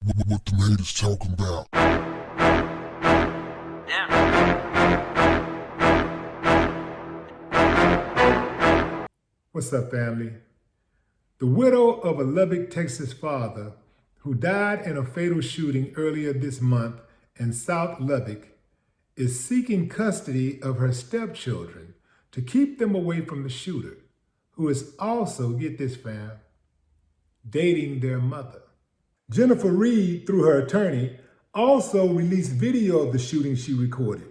What the haters talking about? What's up, family? The widow of a Lubbock, Texas father who died in a fatal shooting earlier this month in South Lubbock is seeking custody of her stepchildren to keep them away from the shooter, who is also, get this fam, dating their mother. Jennifer Reed, through her attorney, also released video of the shooting she recorded.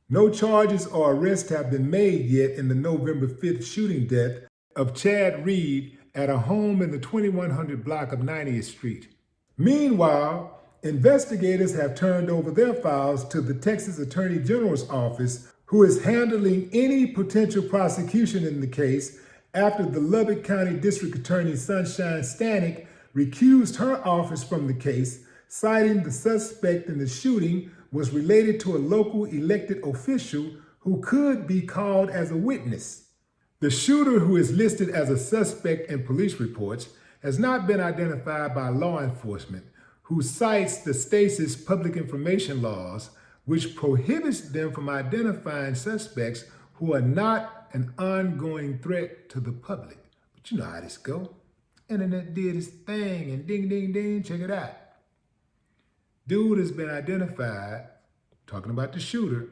No charges or arrests have been made yet in the November 5th shooting death of Chad Reed at a home in the 2100 block of 90th Street. Meanwhile, investigators have turned over their files to the Texas Attorney General's office, who is handling any potential prosecution in the case after the Lubbock County District Attorney Sunshine Stanek recused her office from the case, citing the suspect in the shooting was related to a local elected official who could be called as a witness. The shooter, who is listed as a suspect in police reports, has not been identified by law enforcement, who cites the state's public information laws, which prohibits them from identifying suspects who are not an ongoing threat to the public. But you know how this go. Internet did its thing, and ding, ding, ding, check it out. Dude has been identified, talking about the shooter,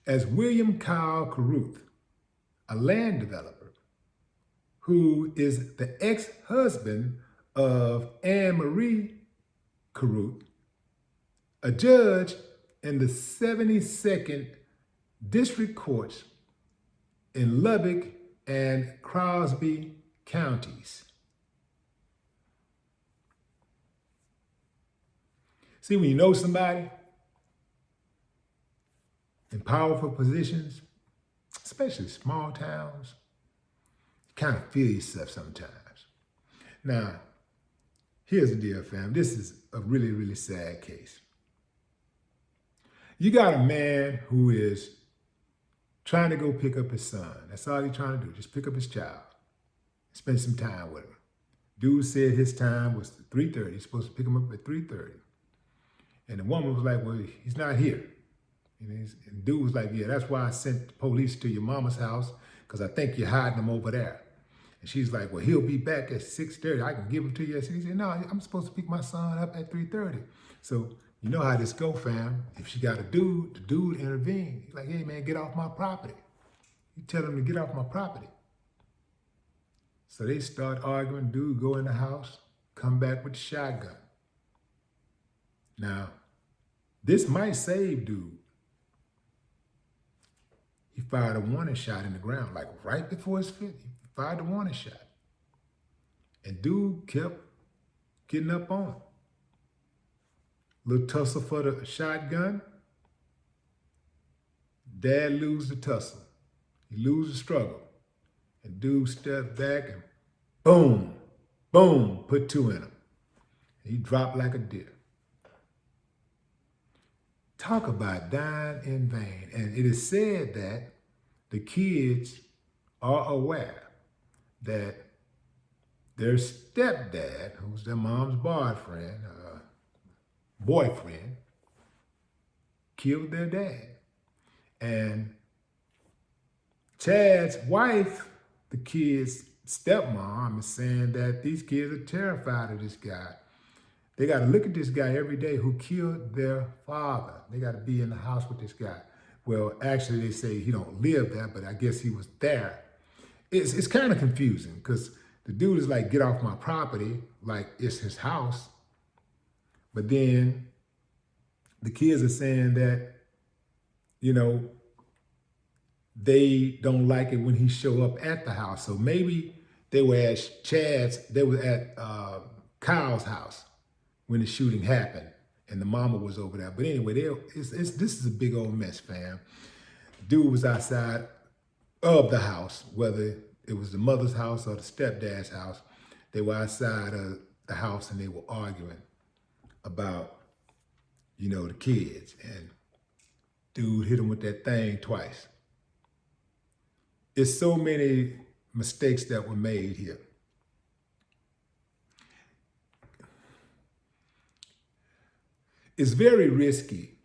as William Kyle Carruth, a land developer, who is the ex-husband of Anne Marie Carruth, a judge in the 72nd District Courts in Lubbock and Crosby counties. See, when you know somebody in powerful positions, especially small towns, you kind of feel yourself sometimes. Now, here's the deal, fam. This is a really, really sad case. You got a man who is trying to go pick up his son. That's all he's trying to do, just pick up his child, spend some time with him. Dude said his time was 3:30. He's supposed to pick him up at 3:30. And the woman was like, well, he's not here. And dude was like, yeah, that's why I sent the police to your mama's house, because I think you're hiding him over there. And she's like, well, he'll be back at 6:30. I can give him to you. He said, no, I'm supposed to pick my son up at 3:30. So you know how this go, fam. If she got a dude, the dude intervened. He's like, hey, man, get off my property. You tell him to get off my property. So they start arguing. Dude go in the house, come back with the shotgun. Now, this might save dude. He fired a warning shot in the ground, like right before his fifth. He fired a warning shot. And dude kept getting up on him. Little tussle for the shotgun. Dad lose the tussle. He lose the struggle. And dude stepped back and boom, boom, put two in him. And he dropped like a deer. Talk about dying in vain. And it is said that the kids are aware that their stepdad, who's their mom's boyfriend, killed their dad. And Chad's wife, the kid's stepmom, is saying that these kids are terrified of this guy. They got to look at this guy every day who killed their father. They got to be in the house with this guy. Well, actually, they say he don't live there, but I guess he was there. It's kind of confusing because the dude is like, get off my property, like it's his house. But then the kids are saying that, you know, they don't like it when he show up at the house. So maybe they were at Kyle's house when the shooting happened, and the mama was over there. But anyway, this is a big old mess, fam. Dude was outside of the house, whether it was the mother's house or the stepdad's house. They were outside of the house and they were arguing about, you know, the kids. And dude hit him with that thing twice. It's so many mistakes that were made here. It's very risky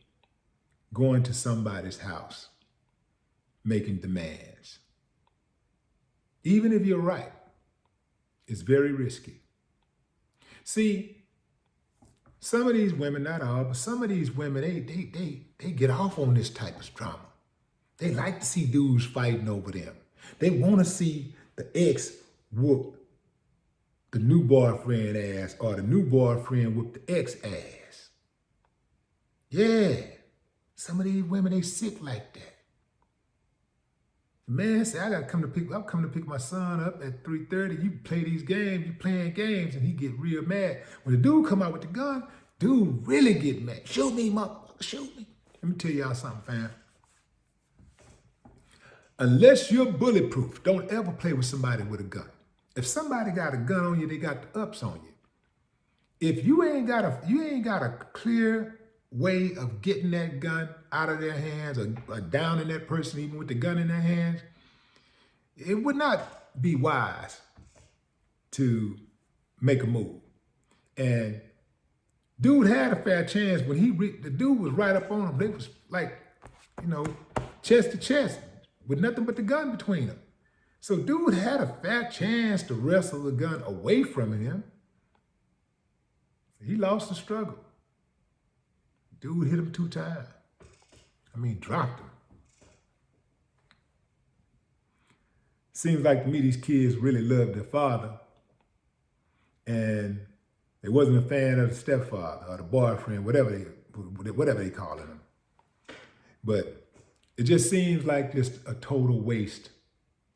going to somebody's house, making demands. Even if you're right, it's very risky. See, some of these women, not all, but some of these women, they get off on this type of drama. They like to see dudes fighting over them. They want to see the ex whoop the new boyfriend ass or the new boyfriend whoop the ex ass. Yeah, some of these women, they sick like that. The man said, I'm coming to pick my son up at 3:30. You play these games, you playing games, and he get real mad. When the dude come out with the gun, dude really get mad. Shoot me, motherfucker, shoot me. Let me tell y'all something, fam. Unless you're bulletproof, don't ever play with somebody with a gun. If somebody got a gun on you, they got the ups on you. If you ain't got a clear way of getting that gun out of their hands or downing that person even with the gun in their hands, it would not be wise to make a move. And dude had a fair chance when the dude was right up on him. They was like, chest to chest with nothing but the gun between them. So dude had a fair chance to wrestle the gun away from him. He lost the struggle. Dude hit him 2 times. Dropped him. Seems like to me these kids really loved their father, and they wasn't a fan of the stepfather or the boyfriend, whatever they calling him. But it just seems like just a total waste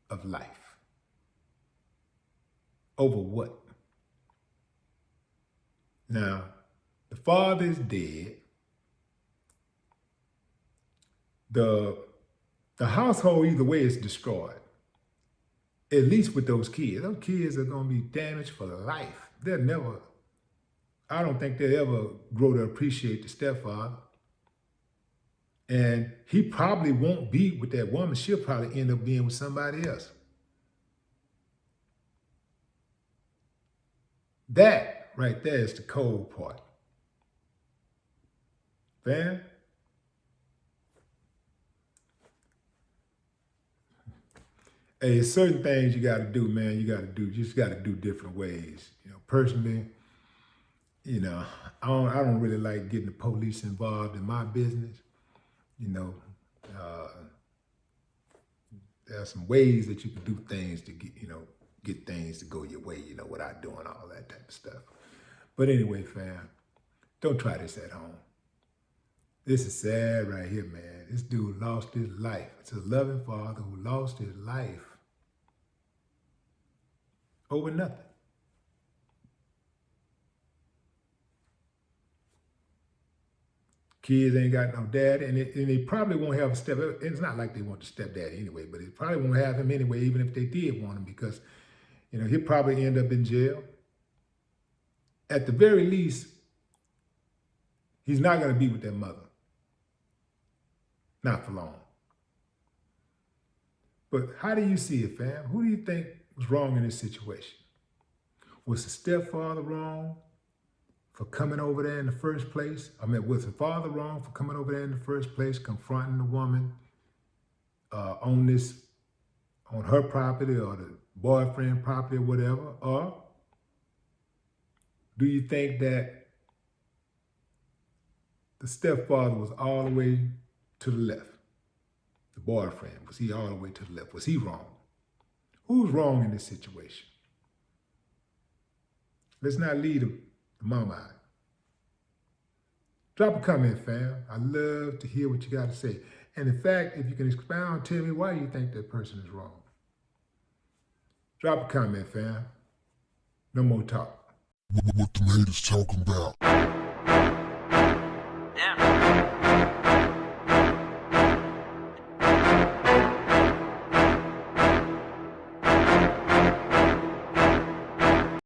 of life. Over what? Now, the father is dead. The household, either way, is destroyed. At least with those kids. Those kids are going to be damaged for life. I don't think they'll ever grow to appreciate the stepfather. And he probably won't be with that woman. She'll probably end up being with somebody else. That right there is the cold part. Fam? Hey, certain things you got to do, man. You just got to do different ways. Personally, I don't really like getting the police involved in my business. There are some ways that you can do things to get things to go your way, without doing all that type of stuff. But anyway, fam, don't try this at home. This is sad right here, man. This dude lost his life. It's a loving father who lost his life over nothing. Kids ain't got no dad, and they probably won't have a step. It's not like they want the stepdad anyway, but they probably won't have him anyway, even if they did want him, because he'll probably end up in jail. At the very least, he's not going to be with their mother. Not for long. But how do you see it, fam? Who do you think was wrong in this situation? Was the stepfather wrong for coming over there in the first place? Was the father wrong for coming over there in the first place, confronting the woman on her property or the boyfriend property or whatever? Or do you think that the stepfather was all the way to the left? The boyfriend, was he all the way to the left? Was he wrong? Who's wrong in this situation? Let's not leave the mama out. Drop a comment, fam. I love to hear what you got to say. And in fact, if you can expound, tell me why you think that person is wrong. Drop a comment, fam. No more talk. What the haters talking about? Yeah.